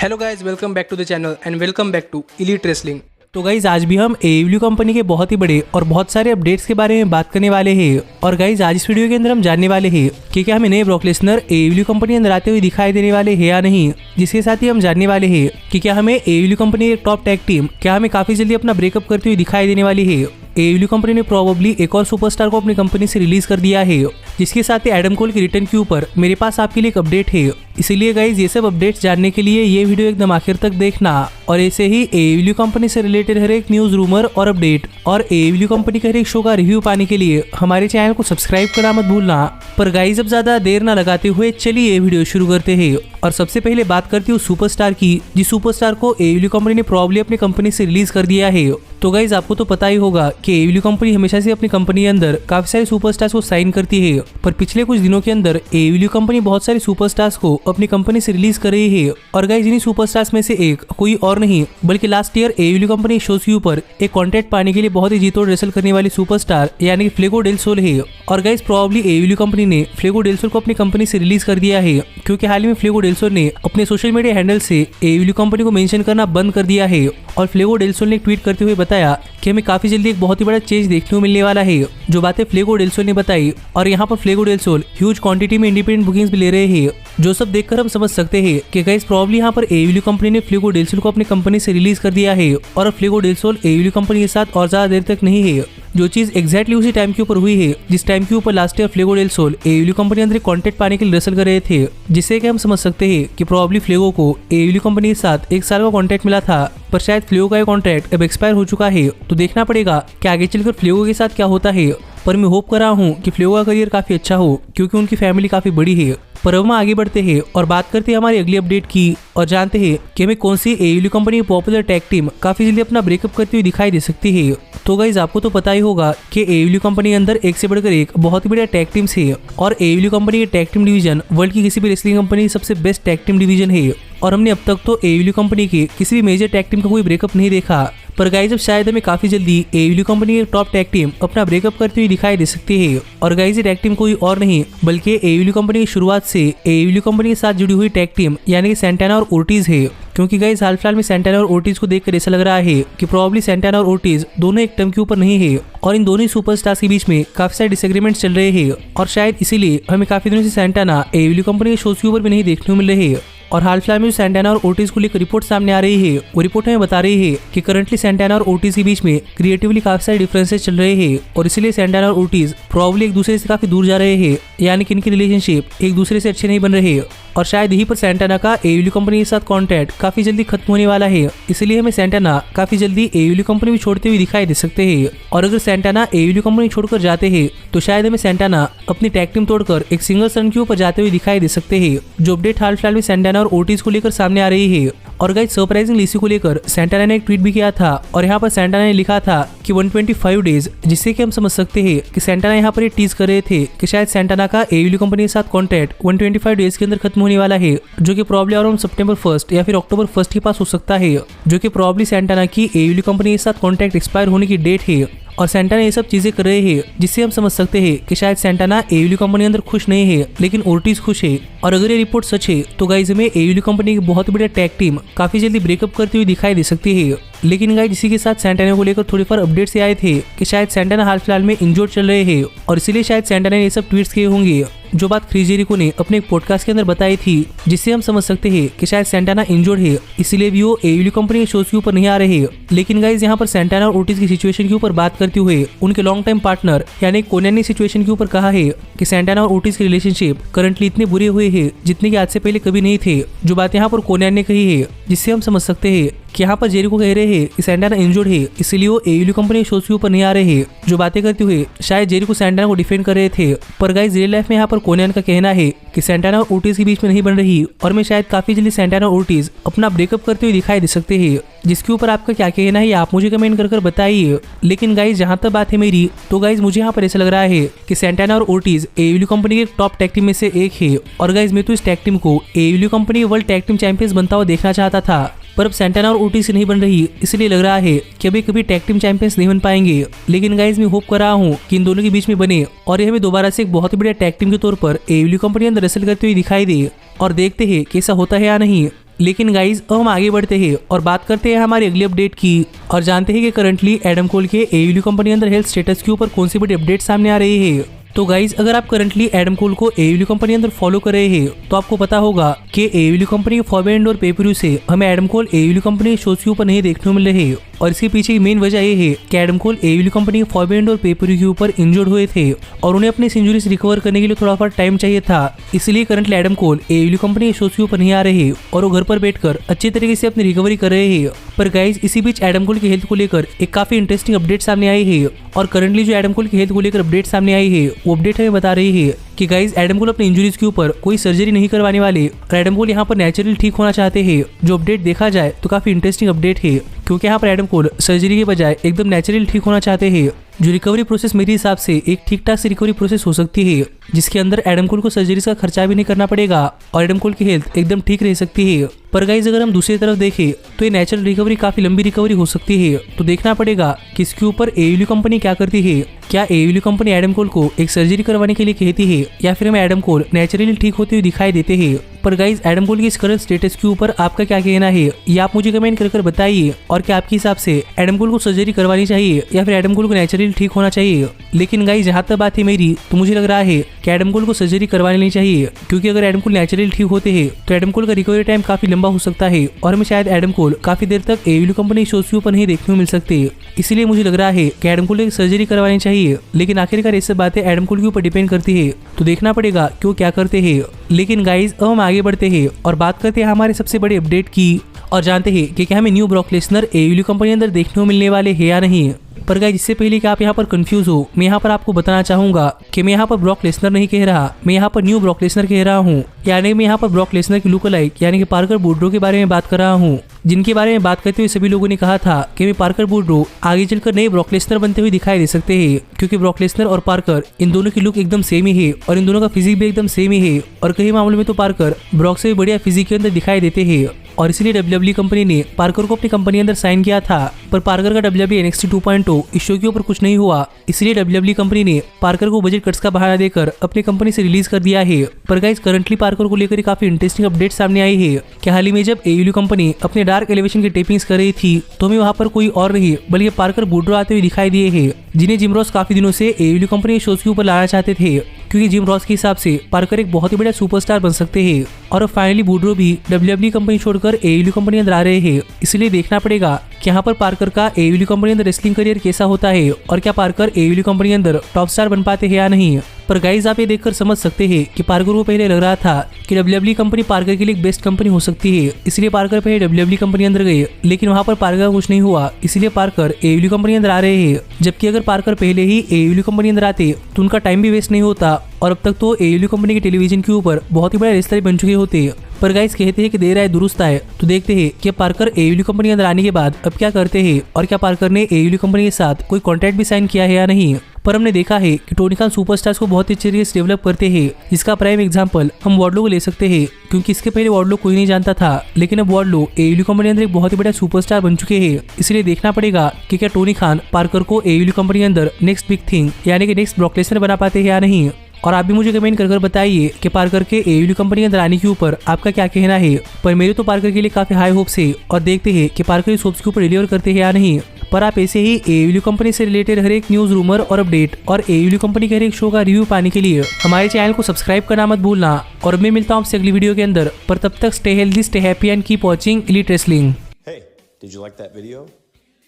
Hello guys, welcome back to the channel and welcome back to elite wrestling. तो guys आज भी हम AEW company के बहुत ही बड़े और बहुत सारे अपडेट्स के बारे में बात करने वाले हैं। और गाइज आज इस वीडियो के अंदर हम जानने वाले हैं कि क्या हमें नए ब्रॉक लेसनर AEW कंपनी अंदर आते हुए दिखाई देने वाले हैं या नहीं। जिसके साथ ही हम जानने वाले हैं कि क्या हमें AEW कंपनी की टॉप टैग टीम क्या हमें काफी जल्दी अपना ब्रेकअप करते हुए दिखाई देने वाली है। AEW कंपनी ने प्रोबेबली एक और सुपरस्टार को अपनी कंपनी से रिलीज कर दिया है, जिसके साथ ही एडम कोल के रिटर्न के ऊपर मेरे पास आपके लिए एक अपडेट है। इसीलिए गाइज ये सब अपडेट्स जानने के लिए ये वीडियो एकदम आखिर तक देखना और ऐसे ही AEW कंपनी से रिलेटेड हर एक न्यूज, रूमर और अपडेट और AEW कंपनी के हर एक शो का रिव्यू पाने के लिए हमारे चैनल को सब्सक्राइब करना मत भूलना। पर गाइज अब ज्यादा देर ना लगाते हुए चलिए ये वीडियो शुरू करते हैं। और सबसे पहले बात करती हूँ सुपरस्टार की, जिस सुपरस्टार को AEW कंपनी ने प्रॉब्ली अपनी कंपनी से रिलीज कर दिया है। तो गाइज आपको तो पता ही होगा कि AEW कंपनी हमेशा से अपनी कंपनी के अंदर काफी सारे सुपरस्टार्स को साइन करती है, पर पिछले कुछ दिनों के अंदर AEW कंपनी बहुत सारे सुपरस्टार्स को अपनी कंपनी से रिलीज कर रही है। और गाइज इन्हीं सुपरस्टार्स में से एक कोई और नहीं बल्कि last year AEW company shows के ऊपर एक कॉन्ट्रैक्ट पाने के लिए बहुत ही जीतोड़ रेसल करने वाली सुपरस्टार यानी कि फ्लेगो डेल सोल है। और गाइज प्रॉब्ली AEW कंपनी ने फ्लेगो डेल सोल को अपनी कंपनी से रिलीज कर दिया है, क्योंकि हाल ही में फ्लेगो डेल सोल ने अपने सोशल मीडिया हैंडल से AEW कंपनी को मेंशन करना बंद कर दिया है। और फ्लेगो डेल सोल ने ट्वीट करते हुए बताया कि हमें काफी जल्दी एक बहुत ही बड़ा चेंज देखने को मिलने वाला है, जो बातें फ्लेगो डेल सोल ने बताई। और यहाँ पर फ्लेगो डेल सोल ह्यूज क्वांटिटी में इंडिपेंडेंट बुकिंग्स भी ले रहे हैं, जो सब देखकर हम समझ सकते हैं कि गाइस प्रॉब्ली यहाँ पर AEW कंपनी ने फ्लेगो डेल सोल को अपनी कंपनी से रिलीज कर दिया है। और अब फ्लेगो डेल सोल AEW कंपनी के साथ और ज्यादा देर तक नहीं है, जो चीज एग्जैक्टली उसी टाइम के ऊपर हुई है जिस टाइम के ऊपर last year Fuego del Sol AEW company अंदर कॉन्ट्रैक्ट पाने के लिए रेसल कर रहे थे, जिससे कि हम समझ सकते हैं कि प्रॉब्ली फ्लेगो को AEW कंपनी के साथ एक साल का कॉन्ट्रैक्ट मिला था, पर शायद फ्लेगो का कॉन्ट्रैक्ट अब एक्सपायर हो चुका है। तो देखना पड़ेगा कि आगे चलकर फ्लेगो के साथ क्या होता है। पर मैं होप कर रहा हूँ कि फ्लेगो का करियर काफी अच्छा हो, क्योंकि उनकी फैमिली काफी बड़ी है। पर अब हम आगे बढ़ते हैं और बात करते हैं हमारी अगली अपडेट की और जानते हैं कि हमें कौन सी AEW कंपनी की पॉपुलर टैग टीम काफी जल्दी अपना ब्रेकअप करती हुई दिखाई दे सकती है। तो गाइज आपको तो पता ही होगा कि AEW कंपनी के अंदर एक से बढ़कर एक बहुत ही बढ़िया टैग टीम्स है। और AEW कंपनी की टैग टीम डिवीजन वर्ल्ड की किसी भी रेसलिंग कंपनी की सबसे बेस्ट टैग टीम डिवीजन है। और हमने अब तक तो AEW कंपनी के किसी भी मेजर टैग टीम का कोई ब्रेकअप नहीं देखा, पर गाइज अब शायद हमें काफी जल्दी AEW कंपनी की टॉप टैग टीम अपना ब्रेकअप करती हुई दिखाई दे सकती है। और गाइज ये टैग टीम कोई और नहीं बल्कि AEW कंपनी की शुरुआत से AEW कंपनी के साथ जुड़ी हुई टैग टीम यानी कि सैंटाना और ओर्टिज है। क्योंकि गाइज हाल फिलहाल में सैंटाना और ओर्टिज को देखकर ऐसा लग रहा है कि प्रॉब्ली सैंटाना और ओर्टिज दोनों एक टर्म के ऊपर नहीं है, और इन दोनों ही सुपरस्टार्स के बीच में काफी सारे डिसएग्रीमेंट्स चल रहे हैं। और शायद इसीलिए हमें काफी दिनों से सैंटाना AEW कंपनी के शोज के ऊपर भी नहीं देखने को मिल रहे हैं। और हाल फिलहाल में जो सैंटाना और ओर्टिज को लेकर रिपोर्ट सामने आ रही है, वो रिपोर्ट हमें बता रही है कि करंटली सैंटाना और ओर्टिज के बीच में क्रिएटिवली काफी सारे डिफरेंसेस चल रहे हैं, और इसलिए सैंटाना और ओर्टिज प्रॉब्ली एक दूसरे से काफी दूर जा रहे हैं, यानी कि इनकी रिलेशनशिप एक दूसरे से अच्छे नहीं बन रहे। और शायद यही पर सैंटाना का AEW कंपनी के साथ कॉन्ट्रैक्ट काफी जल्दी खत्म होने वाला है, इसलिए हमें सैंटाना काफी जल्दी AEW कंपनी भी छोड़ते हुए दिखाई दे सकते हैं। और अगर सैंटाना AEW कंपनी छोड़कर जाते हैं तो शायद हमें सैंटाना अपनी टैग टीम तोड़कर एक सिंगल रन के ऊपर जाते हुए दिखाई दे सकते हैं, जो अपडेट हाल फिलहाल में सैंटाना और ओर्टिज को लेकर सामने आ रही है। और गाइस सरप्राइजिंगली इसी को लेकर सैंटाना ने एक ट्वीट भी किया था, और यहाँ पर सैंटाना ने लिखा था कि 125 डेज, जिससे कि हम समझ सकते हैं कि सैंटाना यहाँ पर ये टीज कर रहे थे कि शायद सैंटाना का AEW कंपनी के साथ कॉन्ट्रैक्ट 125 डेज के अंदर खत्म होने वाला है, जो कि प्रॉब्ली अराउंड सितंबर 1 या फिर अक्टूबर 1 के पास हो सकता है, जो कि प्रॉब्ली सैंटाना की AEW कंपनी के साथ कॉन्ट्रैक्ट एक्सपायर होने की डेट है। और सैंटाना ये सब चीजें कर रहे हैं, जिससे हम समझ सकते हैं कि शायद सैंटाना AEW कंपनी अंदर खुश नहीं है, लेकिन ओर्टिज खुश है। और अगर ये रिपोर्ट सच है तो गाइज हमें AEW कंपनी की बहुत बढ़िया टैग टीम काफी जल्दी ब्रेकअप करती हुई दिखाई दे सकती है। लेकिन गाइज इसी के साथ सैंटाना को लेकर थोड़ी फार अपडेट्स आए थे कि शायद सैंटाना हाल फिलहाल में इंजोर्ड चल रहे हैं, और इसीलिए शायद सैंटाना ने ये सब ट्वीट्स किए होंगे, जो बात क्रिस जेरिको ने अपने एक पॉडकास्ट के अंदर बताई थी, जिससे हम समझ सकते हैं कि शायद सैंटाना इंजोर्ड है, इसलिए भी वो AEW कंपनी के शोज के ऊपर नहीं आ रहे। लेकिन गाइज यहाँ पर सैंटाना और ओर्टिज की सिचुएशन के ऊपर बात करते हुए उनके लॉन्ग टाइम पार्टनर यानी कोनियन ने सिचुएशन के ऊपर कहा है कि सैंटाना और ओर्टिज की रिलेशनशिप करंटली इतने बुरे हुए हैं जितने की आज से पहले कभी नहीं थे, जो बात यहाँ पर कोनियन ने कही है, जिससे हम समझ सकते हैं कि यहाँ पर जेरिको कह रहे हैं कि सैंटाना इंजर्ड है, इसलिए वो AEW कंपनी शोज के ऊपर नहीं आ रहे हैं, जो बातें करते हुए शायद जेरिको सैंटाना को डिफेंड कर रहे थे। पर गाइस रियल लाइफ में यहाँ पर कोनियन का कहना है कि सैंटाना और ओर्टिज के बीच में नहीं बन रही, और मैं शायद काफी जल्दी सैंटाना और ओर्टिज अपना ब्रेकअप करते हुए दिखाई दे सकते हैं, जिसके ऊपर आपका क्या कहना है आप मुझे कमेंट कर बताइए। लेकिन गाइज जहाँ तक बात है मेरी, तो गाइज मुझे यहाँ पर ऐसा लग रहा है कि सैंटाना और ओर्टिज AEW कंपनी के टॉप टैग टीम में से एक है, और गाइज मैं तो इस टैग टीम को AEW company world tag team champions बनता हुआ देखना चाहता था, पर अब सैंटाना और ओर्टिज से नहीं बन रही, इसलिए लग रहा है कि अभी कभी टैग टीम चैंपियंस नहीं बन पाएंगे। लेकिन गाइज मैं होप कर रहा हूँ कि इन दोनों के बीच में बने, और ये हमें दोबारा से एक बहुत ही बढ़िया टैग टीम के तौर पर AEW कंपनी अंदर रेसल करते हुए दिखाई दे, और देखते हैं कैसा होता है या नहीं। लेकिन गाइज अब हम आगे बढ़ते हैं और बात करते हैं हमारी अगली अपडेट की और जानते हैं कि करंटली एडम कोल के एयरटेल कंपनी अंदर हेल्थ स्टेटस के ऊपर कौन सी बड़ी अपडेट सामने आ रही है। तो गाइज अगर आप करंटली एडम कोल को एयरटेल कंपनी अंदर फॉलो कर रहे हैं तो आपको पता होगा कि एयरटेल कंपनी के फॉरवर्ड और पेपर से हमें एडम कोल एयरटेल कंपनी के शोज के ऊपर नहीं देखने को मिल रहे और इसके पीछे की मेन वजह ये है कि एडम कोल एयरटेल कंपनी के फॉरवर्ड और पेपर के ऊपर इंजर्ड हुए थे और उन्हें अपनी इंजरी से रिकवर करने के लिए थोड़ा सा टाइम चाहिए था। इसलिए currently Adam Cole Airtel company के शोज के ऊपर नहीं आ रहे और वो घर पर बैठकर अच्छे तरीके से अपनी रिकवरी कर रहे हैं। पर गाइज इसी बीच एडम कोल की हेल्थ को लेकर एक काफी इंटरेस्टिंग अपडेट सामने आई है और करंटली जो एडम कोल की हेल्थ को लेकर अपडेट सामने आई है वो अपडेट हमें बता रही है कि गाइज एडम कोल अपने इंजरीज के ऊपर कोई सर्जरी नहीं करवाने वाले और एडम कोल यहाँ पर नेचुरल ठीक होना चाहते हैं। जो अपडेट देखा जाए तो काफी इंटरेस्टिंग अपडेट है क्योंकि यहाँ पर एडम कोल सर्जरी के बजाय एकदम नेचुरल ठीक होना चाहते हैं। जो रिकवरी प्रोसेस मेरे हिसाब से एक ठीक ठाक से रिकवरी प्रोसेस हो सकती है जिसके अंदर एडम कोल को सर्जरी का खर्चा भी नहीं करना पड़ेगा और एडम कोल की हेल्थ एकदम ठीक रह सकती है। पर गाइज अगर हम दूसरी तरफ देखें तो ये नेचुरल रिकवरी काफी लंबी रिकवरी हो सकती है। तो देखना पड़ेगा कि इसके ऊपर एयरटेल कंपनी क्या करती है। क्या एयरटेल कंपनी एडम कोल को एक सर्जरी करवाने के लिए कहती है या फिर हमें एडम कोल नेचुरली ठीक होते हुए दिखाई देते हैं। पर गाइज एडम कोल की इस करंट स्टेटस के ऊपर आपका क्या कहना है ये आप मुझे कमेंट कर बताइए और क्या आपके हिसाब से एडम कोल को सर्जरी करवानी चाहिए या फिर एडम कोल को नेचुरली ठीक होना चाहिए। लेकिन गाइज जहाँ तक बात है मेरी तो मुझे लग रहा है कि एडम कोल को सर्जरी करवानी नहीं चाहिए क्योंकि अगर एडम कोल नेचुरली ठीक होते हैं तो एडम कोल का रिकवरी टाइम काफी लंबा हो सकता है और हमें शायद एडम कोल काफी देर तक एयरटेल कंपनी शोज के ऊपर नहीं देखने को मिल सकते। इसलिए मुझे लग रहा है कि एडम कोल की सर्जरी करवानी चाहिए। लेकिन आखिरकार ये सब बातें एडम कोल के ऊपर डिपेंड करती है तो देखना पड़ेगा कि वो क्या करते हैं। लेकिन गाइज अब हम आगे बढ़ते हैं और बात करते हैं हमारे सबसे बड़े अपडेट की और जानते हैं कि क्या हमें new Brock Lesnar Airtel company अंदर देखने को मिलने वाले हैं या नहीं। पर गाइस इससे पहले कि आप यहाँ पर कंफ्यूज हो मैं यहाँ पर आपको बताना चाहूंगा कि मैं यहाँ पर ब्रॉक लेसनर नहीं कह रहा, मैं यहाँ पर न्यू ब्रॉक लेसनर कह रहा हूँ। यानी मैं यहाँ पर ब्रॉक लेसनर की लुक अलाइक यानी कि पार्कर वुडरो के बारे में बात कर रहा हूँ जिनके बारे में बात करते हुए सभी लोगों ने कहा था कि मैं पार्कर वुडरो आगे चलकर नए ब्रॉक लेसनर बनते हुए दिखाई दे सकते हैं क्योंकि ब्रॉक लेसनर और पार्कर इन दोनों की लुक एकदम सेम ही है और इन दोनों का फिजिक भी एकदम सेम ही है और कई मामलों में तो पार्कर ब्रॉक से भी बढ़िया फिजिक के अंदर दिखाई देते हैं और इसीलिए WWE कंपनी ने पार्कर को अपनी कंपनी अंदर साइन किया था। पर पार्कर का WWE NXT 2.0 इस शो के ऊपर कुछ नहीं हुआ इसलिए WWE कंपनी ने पार्कर को बजट कट्स का बहाना देकर अपनी कंपनी से रिलीज कर दिया है। पर गाइस करंटली पार्कर को लेकर काफी इंटरेस्टिंग अपडेट सामने आई है कि हाल ही में जब एयरटेल कंपनी अपने डार्क एलिवेशन की टेपिंग्स कर रही थी तो हमें वहाँ पर कोई और नहीं बल्कि पार्कर वुडरो आते हुए दिखाई दिए हैं जिन्हें जिम रॉस काफी दिनों से एयरटेल कंपनी के शोज के ऊपर लाना चाहते थे क्योंकि जिम रॉस के हिसाब से पार्कर एक बहुत ही बड़ा सुपरस्टार बन सकते हैं और फाइनली वुडरो भी WWE कंपनी छोड़कर एयरटेल कंपनी अंदर आ रहे हैं। इसलिए देखना पड़ेगा कि यहाँ पर पार्कर का एयरटेल कंपनी अंदर रेसलिंग करियर कैसा होता है और क्या पार्कर एयरटेल कंपनी अंदर टॉप स्टार बन पाते हैं या नहीं। पर गाइज आप ये देखकर समझ सकते हैं कि पार्कर को पहले लग रहा था कि WWE कंपनी पार्कर के लिए एक बेस्ट कंपनी हो सकती है इसलिए पार्कर पहले WWE कंपनी अंदर गए लेकिन वहाँ पर पार्कर का कुछ नहीं हुआ इसलिए पार्कर एयरटेल कंपनी अंदर आ रहे हैं। जबकि अगर पार्कर पहले ही एयरटेल कंपनी अंदर आते तो उनका टाइम भी वेस्ट नहीं होता और अब तक तो एयरटेल कंपनी के टेलीविजन के ऊपर बहुत ही बड़ा रेसलर बन चुके होते। पर गाइस कहते हैं कि देर आए दुरुस्त आए तो देखते हैं कि पार्कर एयरटेल कंपनी अंदर आने के बाद अब क्या करते हैं और क्या पार्कर ने एयरटेल कंपनी के साथ कोई कॉन्ट्रैक्ट भी साइन किया है या नहीं। पर हमने देखा है कि टोनी खान सुपरस्टार्स को बहुत ही अच्छे तरीके से डेवलप करते हैं जिसका प्राइम एग्जांपल हम वार्डलो को ले सकते हैं क्योंकि इसके पहले वार्डलो कोई नहीं जानता था लेकिन अब वार्डलो एयरटेल कंपनी अंदर एक बहुत ही बड़ा सुपरस्टार बन चुके हैं। इसलिए देखना पड़ेगा कि क्या टोनी खान पार्कर को एयरटेल कंपनी अंदर नेक्स्ट बिग थिंग यानी कि नेक्स्ट ब्रॉक लेसनर बना पाते हैं या नहीं। और आप भी मुझे कमेंट कर बताइए कि पार्कर के एयरटेल कंपनी अंदर आने के ऊपर आपका क्या कहना है। पर मेरे तो पार्कर के लिए काफी हाई होप्स है और देखते हैं कि पार्कर इस होप्स के ऊपर डिलीवर करते हैं या नहीं। पर आप ऐसे ही एयरटेल कंपनी से रिलेटेड हर एक न्यूज रूमर और अपडेट और एयरटेल कंपनी के हर एक शो का रिव्यू पाने के लिए हमारे चैनल को सब्सक्राइब करना मत भूलना। और मैं मिलता हूँ आपसे अगली वीडियो के अंदर। पर तब तक stay healthy, stay happy and keep watching elite wrestling. Hey, did you like that video?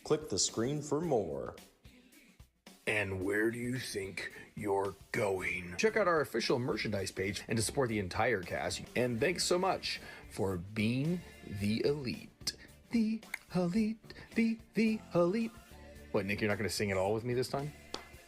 Click the screen for more. And where do you think you're going? Check out our official merchandise page and to support the entire cast. And thanks so much for being the elite. The elite, the elite. What, Nick, you're not going to sing it all with me this time?